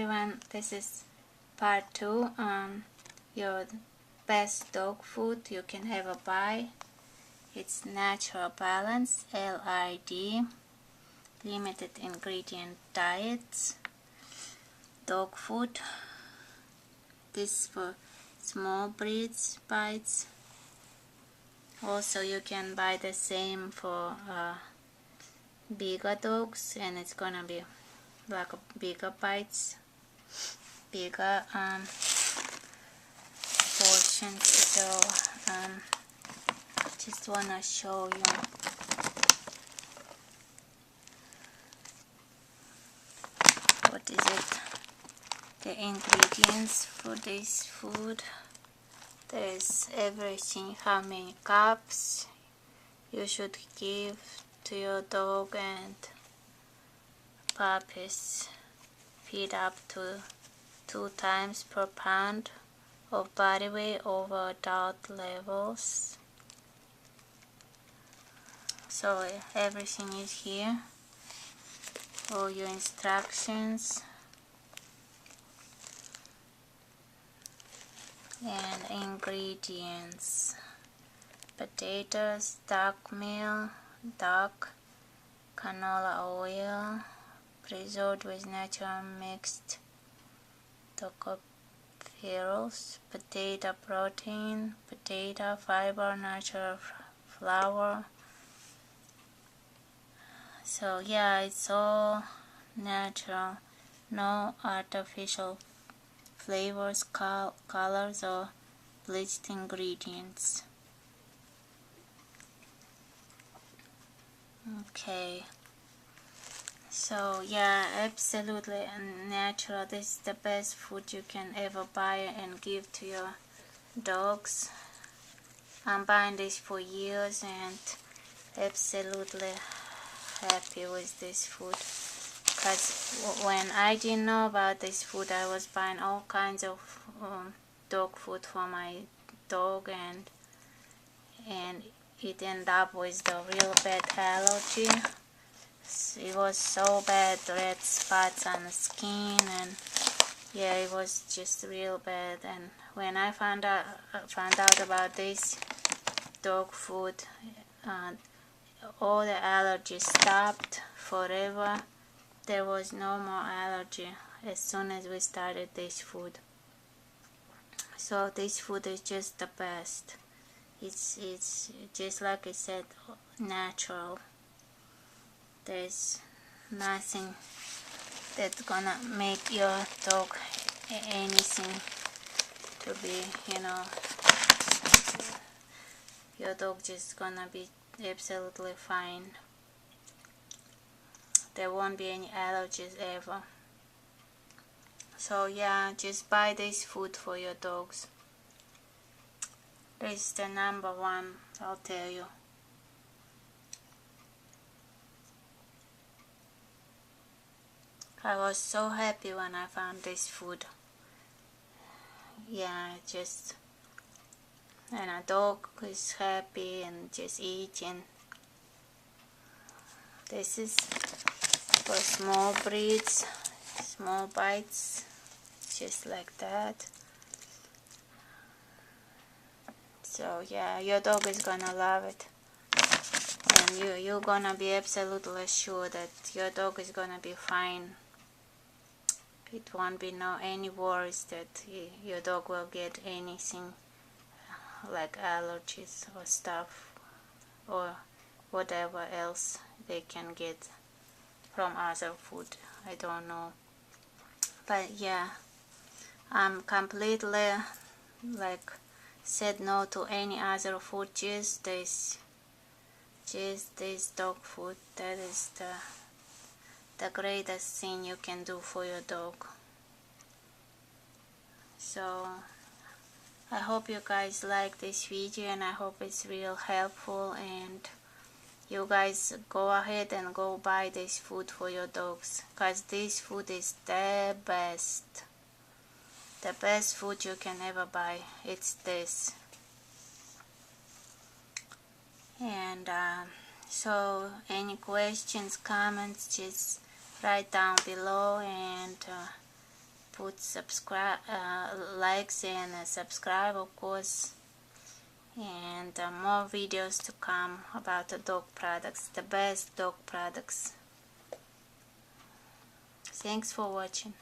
everyone, this is part 2 on your best dog food you can ever buy. It's natural balance, LID, limited ingredient diets, dog food. This for small breeds bites. Also you can buy the same for bigger dogs, and it's gonna be like bigger bites, bigger portions. So just wanna show you what is it, the ingredients for this food. There's everything, how many cups you should give to your dog, and puppies feed up to 2 times per pound of body weight over adult levels. So everything is here, all your instructions and ingredients: potatoes, duck meal, duck, canola oil, preserved with natural mixed tocopherols, potato protein, potato fiber, natural flour. So yeah, it's all natural, no artificial flavors, colors, or bleached ingredients. Okay, so yeah, absolutely natural. This is the best food you can ever buy and give to your dogs. I'm buying this for years and absolutely happy with this food, because when I didn't know about this food, I was buying all kinds of dog food for my dog, and it ended up with the real bad allergy. It was so bad, red spots on the skin, and yeah, it was just real bad. And when I found out about this dog food, all the allergies stopped forever. There was no more allergy as soon as we started this food. So this food is just the best. It's just like I said, natural. There's nothing that's gonna make your dog anything to be, your dog just gonna be absolutely fine. There won't be any allergies ever. So yeah, just buy this food for your dogs. This is the #1, I'll tell you. I was so happy when I found this food. Yeah, and a dog is happy and just eating. This is for small breeds, small bites, just like that. So yeah, your dog is gonna love it, and you're gonna be absolutely sure that your dog is gonna be fine. It won't be any worries that your dog will get anything like allergies or stuff, or whatever else they can get from other food. I don't know, but yeah, I'm completely said no to any other food, just this dog food. That is the greatest thing you can do for your dog. So I hope you guys like this video, and I hope it's real helpful, and you guys go ahead and go buy this food for your dogs, because this food is the best food you can ever buy. It's this. And so any questions, comments, just write down below, and put subscribe, likes and subscribe, of course. And more videos to come about the dog products, the best dog products. Thanks for watching.